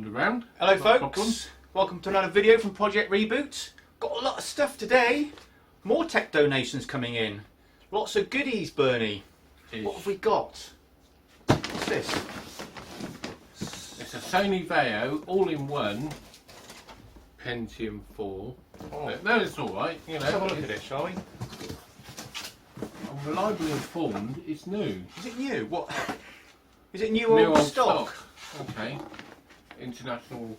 wander around. Hello Not a folks, problem. welcome to another video from Project Reboot. Got a lot of stuff today. More tech donations coming in. Lots of goodies, Bernie. What have we got? What's this? It's a Sony Vaio all-in-one Pentium 4. Oh. No, it's alright. You know, Let's have a look at it, shall we? I'm reliably informed it's new. Is it new? What? Is it new or old stock? Okay. International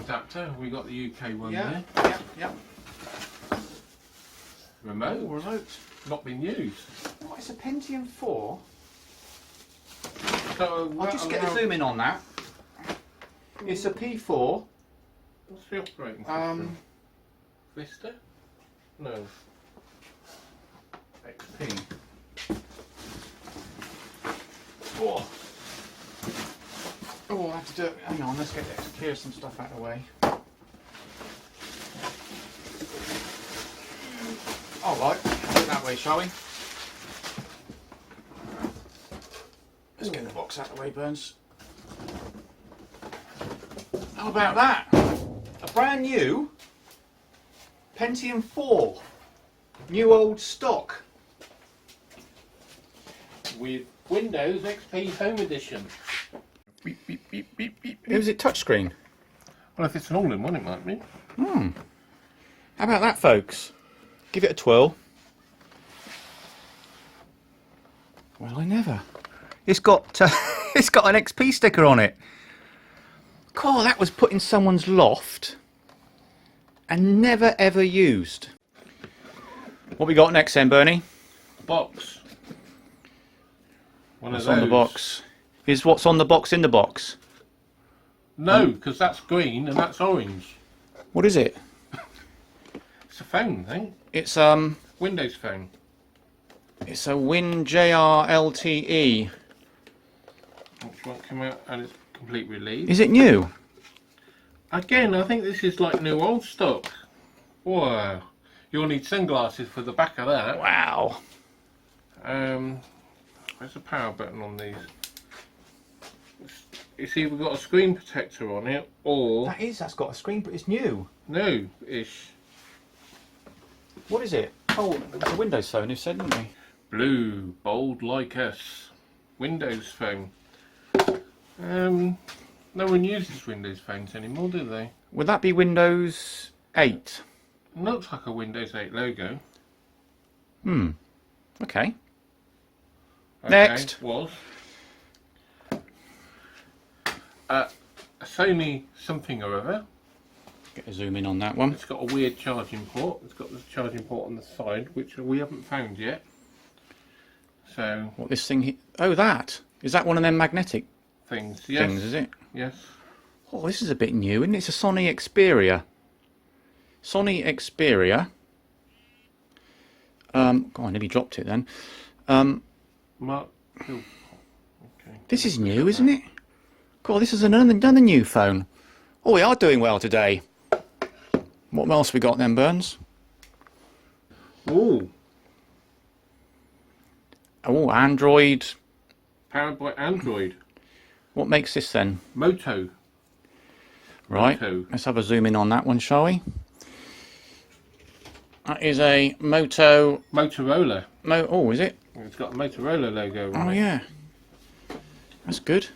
adapter. We got the UK one Yeah, there. yeah. Remote. Oh, remote. Not been used. What, it's a Pentium 4? So I'll just get a zoom in on that. It's a P4. What's the operating system? Vista? No. XP. Oh, I have to do it. Hang on, let's clear some stuff out of the way. Alright, do it that way, shall we? Let's get the box out of the way, Burns. How about that? A brand new Pentium 4. New old stock. With Windows XP Home Edition. Beep, beep, beep, beep, beep. Is it touchscreen? Well, if it's an all-in-one, it might be. How about that, folks? Give it a twirl. Well, I never. It's got it's got an XP sticker on it. God, that was put in someone's loft and never ever used. What we got next then, Bernie? Box. What's on the box? Is what's on the box in the box? No, because that's green and that's orange. What is it? It's a phone, I think. It's Windows phone. It's a WinJR LTE. Which won't come out and it's complete release. Is it new? Again, I think this is like new old stock. Whoa. You'll need sunglasses for the back of that. Wow. Where's the power button on these? It's either got a screen protector on it or... That's got a screen, but it's new. No-ish. What is it? Oh, it's a Windows phone, you said, didn't they? Blue, bold like us. Windows phone. No one uses Windows phones anymore, do they? Would that be Windows 8? Looks like a Windows 8 logo. Okay. Okay, Next. Was a Sony something or other. Get a zoom in on that one. It's got a weird charging port. It's got the charging port on the side, which we haven't found yet. So What this thing? Oh, that is that one of them magnetic things, yes. things, is it? Yes. Oh, this is a bit new, isn't it? It's a Sony Xperia. Sony Xperia. God, I nearly dropped it then. Mark. Oh, okay. This is new, isn't it? God, this is another new phone. Oh, we are doing well today. What else we got then, Burns? Oh, Oh, Android. powered by Android. What makes this then? Moto. Right. Moto. Let's have a zoom in on that one, shall we? That is a Motorola. Oh, is it? It's got a Motorola logo on Oh, it. yeah. That's good.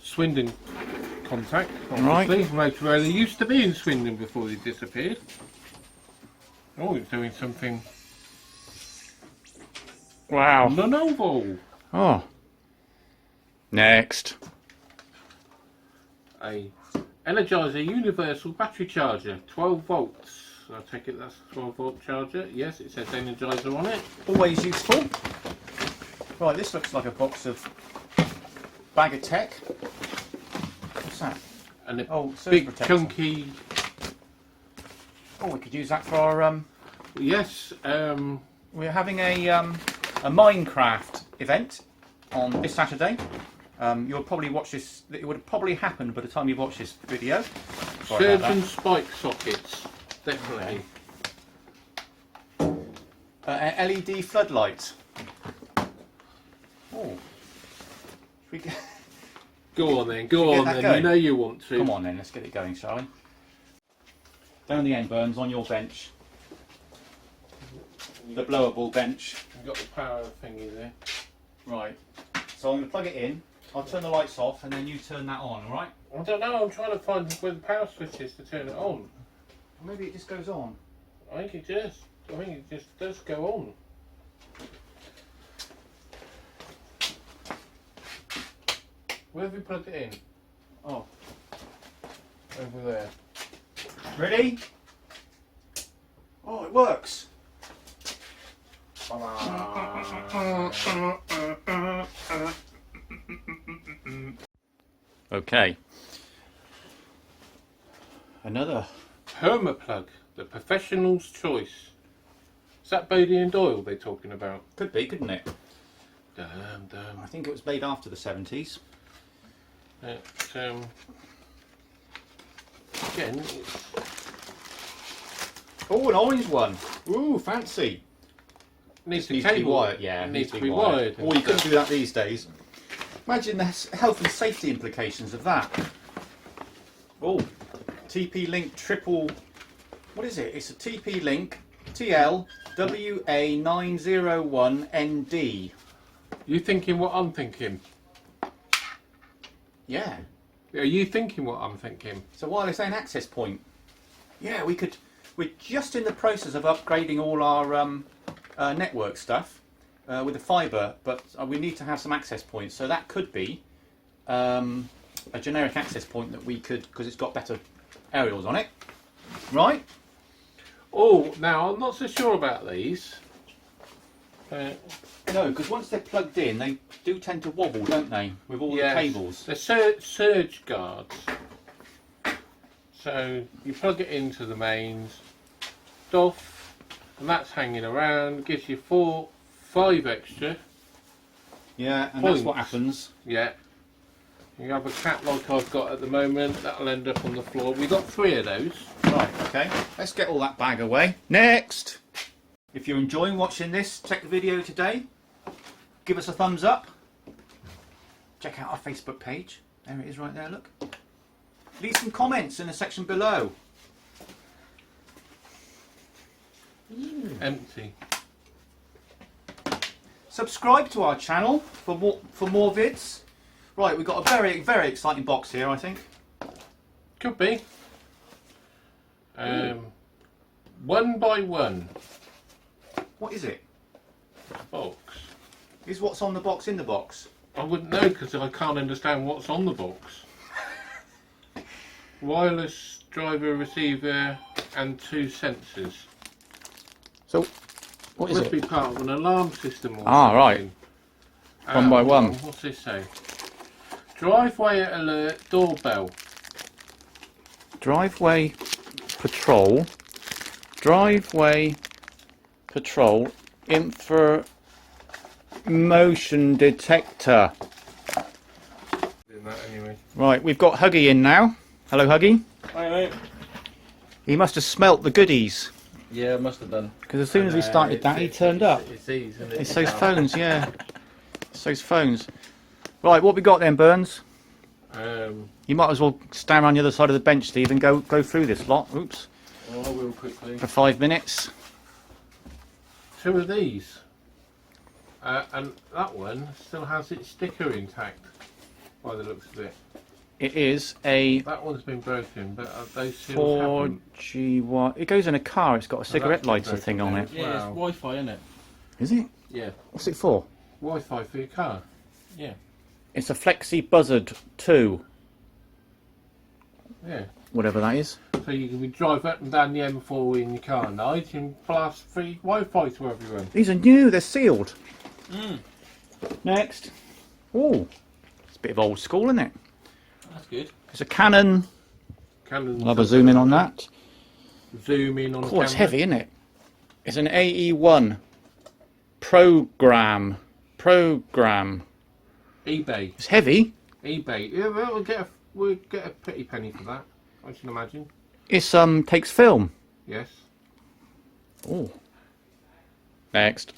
Swindon contact. Right. Obviously. Motorola used to be in Swindon before they disappeared. Oh, it's doing something. Wow. Lenovo. Oh. Next. A Energizer Universal Battery Charger, 12 volts. I take it that's a 12 volt charger. Yes, it says Energizer on it. Always useful. Right, this looks like a box of bag of tech. What's that? And a surge big protector. chunky. Oh, we could use that for our Yes. we're having a Minecraft event on this Saturday. You'll probably watch this. It would have probably happened by the time you watch this video. Sorry about Surgeon that. spike sockets. Definitely. LED floodlights. Oh. Go on then, go on then. Going? You know you want to. Come on then, let's get it going, shall we? Down the end, Burns, on your bench. The blowable bench. You've got the power thingy there. Right. So I'm going to plug it in. I'll turn the lights off and then you turn that on, alright? I don't know, I'm trying to find where the power switch is to turn it on. Maybe it just goes on. I think it just does go on. Where have we plugged it in? Oh. Over there. Ready? Oh, it works. Okay. Another. Permaplug, the professional's choice. Is that Bodie and Doyle they're talking about? Could be, couldn't it? Damn. I think it was made after the 70s. Again, it's... Oh, an orange one. Ooh, fancy. Needs to be wired. Yeah, it needs to be wired. Oh, you couldn't do that these days. Imagine the health and safety implications of that. Oh, TP-Link triple... What is it? It's a TP-Link TLWA901ND. You thinking what I'm thinking? Yeah. Are you thinking what I'm thinking? It's a wireless LAN access point. Yeah, we could... We're just in the process of upgrading all our network stuff with the fibre, but we need to have some access points. So that could be a generic access point that we could, because it's got better aerials on it. Right? Oh, now I'm not so sure about these. No, because once they're plugged in, they do tend to wobble, don't they? With all the cables. They're surge guards. So you plug it into the mains, off, and that's hanging around. Gives you 5 extra. Yeah, and points. That's what happens. Yeah. You have a cat like I've got at the moment. That'll end up on the floor. We've got 3 of those. Right, okay. Let's get all that bag away. Next! If you're enjoying watching this tech video today, give us a thumbs up. Check out our Facebook page. There it is right there, look. Leave some comments in the section below. Empty. Subscribe to our channel for more vids. Right, we've got a very, very exciting box here, I think. Could be. 1 by 1. What is it? Box. Is what's on the box in the box? I wouldn't know because I can't understand what's on the box. Wireless driver receiver and 2 sensors. So, what is Must it? be part of an alarm system or right. something. 1 by 1. What's this say? Driveway alert doorbell. Driveway patrol. Driveway patrol motion detector. Doing that anyway. Right, we've got Huggy in now. Hello, Huggy. Hi, mate. He must have smelt the goodies, Yeah, I must have done. because as soon as we started that, he turned up. It's these, isn't it? It's those phones, yeah. It's those phones. Right, what we got then, Burns? You might as well stand around the other side of the bench, Steve, and go through this lot. Oops. I will quickly. For 5 minutes. 2 of these. And that one still has its sticker intact, by the looks of it. It is a That one's been broken, but those seals haven't. 4G1. It goes in a car. It's got a cigarette been lighter broken thing on then. it. Yeah, Wow. it's Wi-Fi, isn't it? Is it? Yeah. What's it for? Wi-Fi for your car. Yeah. It's a Flexi Buzzard 2. Yeah. Whatever that is. So you can drive up and down the M4 in your car at night and blast free Wi-Fi to everyone. These are new. They're sealed. Mm. Next. Oh, it's a bit of old school, isn't it? That's good. It's a Canon. Canon. I'll have a zoom in on that. Zoom in on. Oh, it's heavy, isn't it? It's an AE1 program. eBay. It's heavy. eBay. Yeah, well, we'll get a pretty penny for that. I should imagine. It's takes film. Yes. Oh. Next.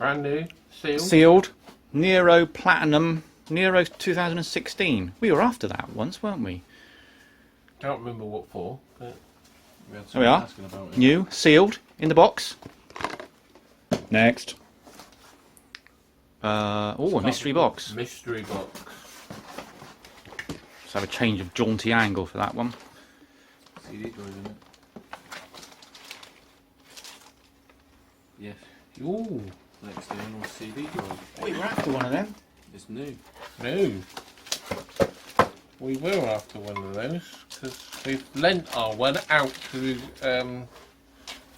Brand new, sealed. Sealed. Nero Platinum. Nero 2016. We were after that once, weren't we? Can't remember what for, but We had There we are. asking about it. New, sealed, in the box. Next. Oh, a mystery box. mystery box. Let's have a change of jaunty angle for that one. CD drive in it. Yes. Ooh, Next to the CD drive. We were after one of them. It's new. no. We were after one of those because we've lent our one out to.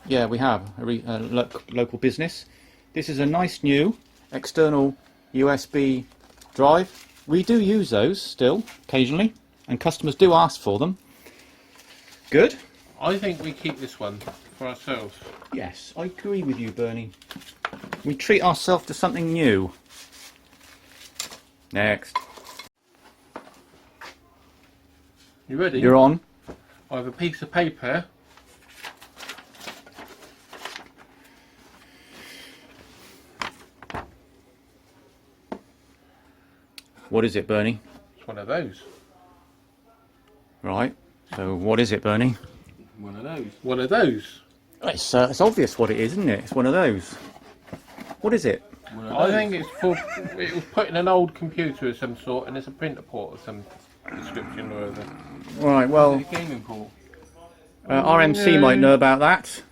Yeah, we have a local business. This is a nice new external USB drive. We do use those still occasionally, and customers do ask for them. Good. I think we keep this one for ourselves. Yes, I agree with you, Bernie. We treat ourselves to something new. Next. You ready? You're on. I have a piece of paper. What is it, Bernie? It's one of those. Right. So what is it, Bernie? One of those. One of those. It's obvious what it is, isn't it? It's one of those. What is it? One of I those. think it's for. It was put in an old computer of some sort, and it's a printer port of some description or other. Right. Well, Is it a gaming port? RMC might know about that,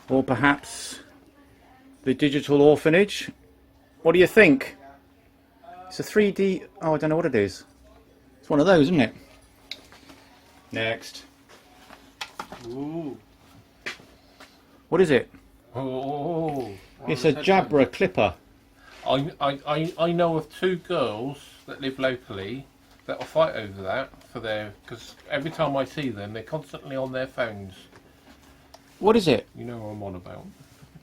or perhaps the Digital Orphanage. What do you think? It's a 3D. Oh, I don't know what it is. It's one of those, isn't it? Next. Ooh. What is it? Oh, It's a Jabra clipper. I know of two girls that live locally that will fight over that for their because every time I see them, they're constantly on their phones. What is it? You know what I'm on about.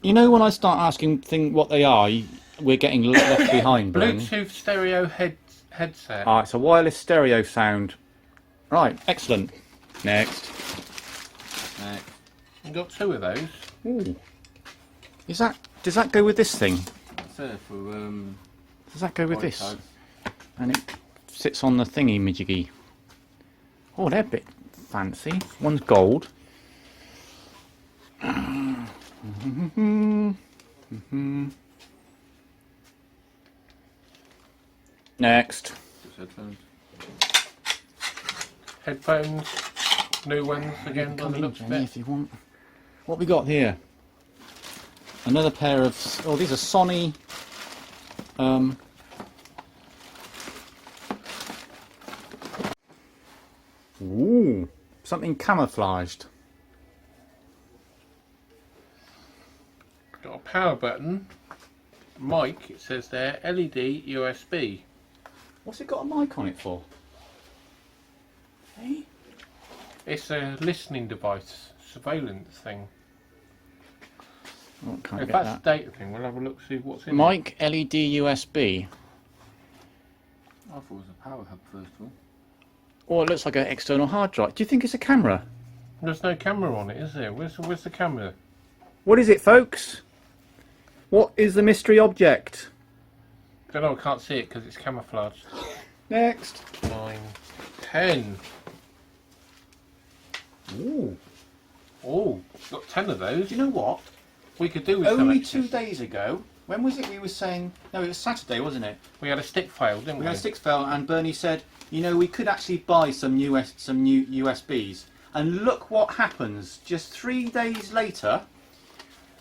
You know, when I start asking what they are, we're getting left behind, Bernie. Bluetooth stereo headset. Ah, it's a wireless stereo sound. Right, excellent. Next. Next. I've got two of those. Ooh. Does that go with this thing? That's there for Does that go with this? iPad. And it sits on the thingy majiggy. Oh, they're a bit fancy. One's gold. Next. Just headphones. Headphones, new ones again by Come the in, looks of Jenny, it. if you want. What we got here? Another pair of. Oh, these are Sony. Ooh, something camouflaged. Got a power button, mic. It says there LED USB. What's it got a mic on it for? Hey? It's a listening device, surveillance thing. Oh, can't If get that's that. a data thing, we'll have a look see what's in it. Mic, LED, USB. I thought it was a power hub first of all. Or it looks like an external hard drive. Do you think it's a camera? There's no camera on it, is there? Where's the camera? What is it, folks? What is the mystery object? Don't know. I can't see it because it's camouflaged. Next. 9, 10. Ooh. Oh, got 10 of those. Do you know what? We could do with some Only extras. 2 days ago. When was it we were saying... No, it was Saturday, wasn't it? We had a stick fail, didn't we? We had a six fell and Bernie said, you know, we could actually buy some new USBs. And look what happens. Just 3 days later,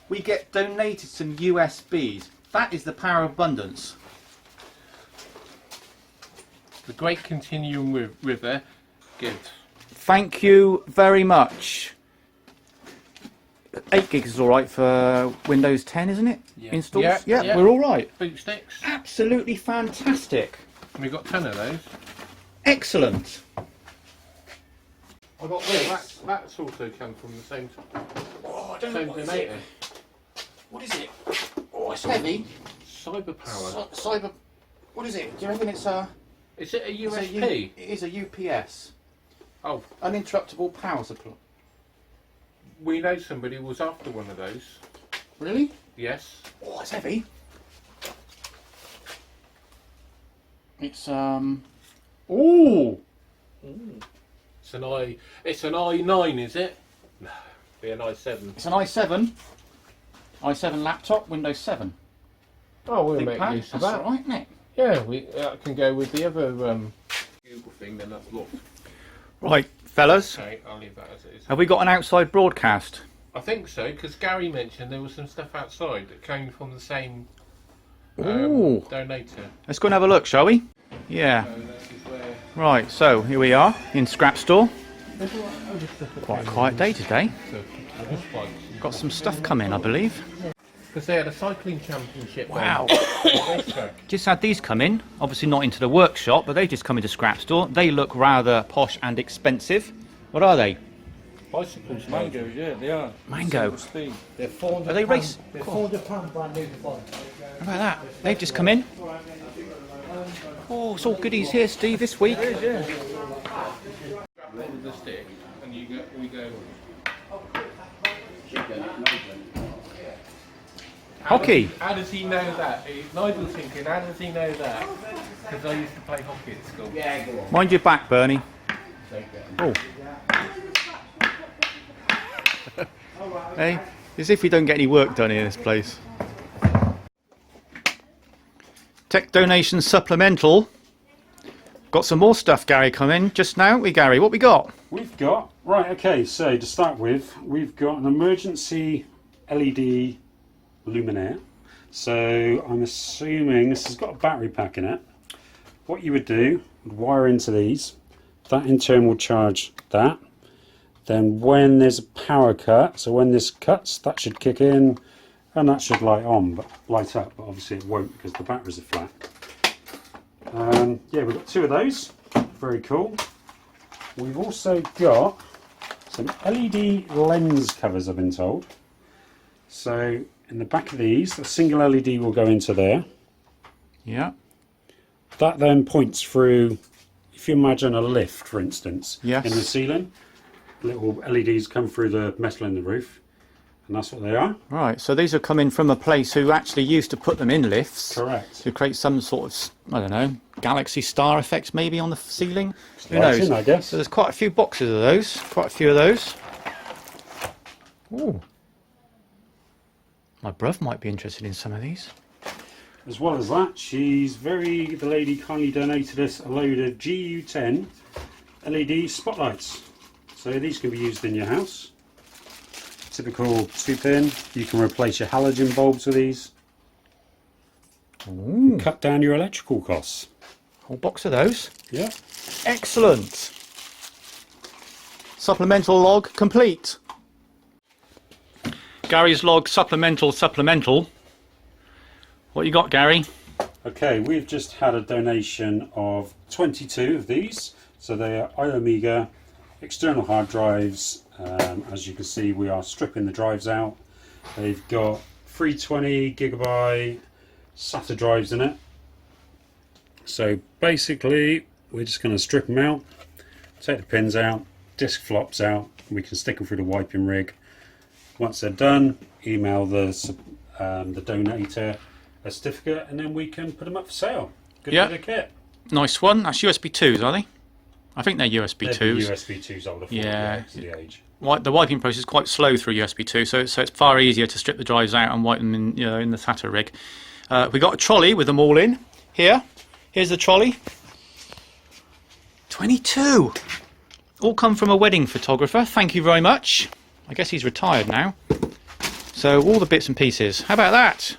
we get donated some USBs. That is the power of abundance. The Great Continuum River gives. Thank you very much. 8 gigs is alright for Windows 10, isn't it? Yeah. Installs? Yeah, Yeah, yeah. we're alright. Boot sticks. Absolutely fantastic. We got 10 of those. Excellent. I got this. That's also come from the same Oh, I don't same donator. What is it? Oh, it's heavy. Cyber power. Cyber. What is it? Do you reckon it's a? Is it a it's a USP? It is a UPS. Oh, Uninterruptible power supply. we know somebody who was after one of those. Really? Yes. Oh, it's heavy. It's Ooh. It's an i9, is it? No, be an i7. It's an i7. i7 laptop, Windows 7. Oh, we'll Big make pad. use of That's that. all right, isn't it? Yeah, that can go with the other Google thing. Then that's locked. Right, fellas. Okay, I'll leave that as it is. Have we got an outside broadcast? I think so, because Gary mentioned there was some stuff outside that came from the same Ooh. donator. Let's go and have a look, shall we? Yeah. So this is where. Right, so here we are in Scrap Store. Quite a quiet day today. Got some stuff coming, I believe. Because they had a cycling championship. Wow. There. Just had these come in. Obviously not into the workshop, but they've just come into Scrap Store. They look rather posh and expensive. What are they? Bicycles. Mangoes, yeah, they are. Mango. Single speed. They're 400 Are they race? They're Cool. £400 brand new for fun. How about that? They've just come in. Oh, it's all goodies here, Steve, this week. Hold the stick, and we go. Hockey. How does he know that? Nigel's thinking, how does he know that? Because I used to play hockey at school. Yeah, go on. Mind your back, Bernie. Oh. Hey, as if we don't get any work done in this place. Tech donation supplemental. Got some more stuff, Gary, come in just now. Gary, what we got? We've got, right, okay, so to start with, we've got an emergency LED luminaire. So I'm assuming this has got a battery pack in it. What you would do, would wire into these. That in turn will charge that. Then when there's a power cut, so when this cuts, that should kick in and that should light up, but obviously it won't because the batteries are flat. Yeah, we've got two of those, very cool. We've also got some LED lens covers, I've been told. So in the back of these, a single LED will go into there. Yeah. That then points through, if you imagine a lift, for instance, Yes. in the ceiling. Little LEDs come through the metal in the roof, and that's what they are. Right, so these are coming from a place who actually used to put them in lifts. Correct. To create some sort of, I don't know, galaxy star effects maybe on the ceiling. Who Lighting, knows? I guess. So there's quite a few boxes of those, quite a few of those. Ooh. My bruv might be interested in some of these. As well as that, the lady kindly donated us a load of GU10 LED spotlights. So these can be used in your house. Typical 2-pin. You can replace your halogen bulbs with these. Ooh. Cut down your electrical costs. Whole box of those. Yeah. Excellent. Supplemental log complete. Gary's log supplemental. What you got, Gary? Okay, we've just had a donation of 22 of these. So they are iOmega external hard drives. As you can see, we are stripping the drives out. They've got 320 gigabyte SATA drives in it. So basically, we're just going to strip them out, take the pins out, disk flops out, and we can stick them through the wiping rig. Once they're done, email the donator a certificate, and then we can put them up for sale. Good Yeah. bit of kit. Nice one. That's USB 2s, are they? I think they're USB They'd 2s. be USB 2s older for Yeah. the age. The wiping process is quite slow through USB 2, so it's far easier to strip the drives out and wipe them in, in the SATA rig. We got a trolley with them all in here. Here's the trolley. 22. All come from a wedding photographer. Thank you very much. I guess he's retired now. So all the bits and pieces. How about that?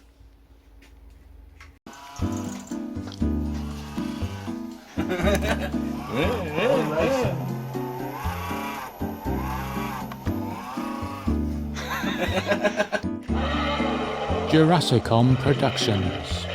Jurassicom Productions.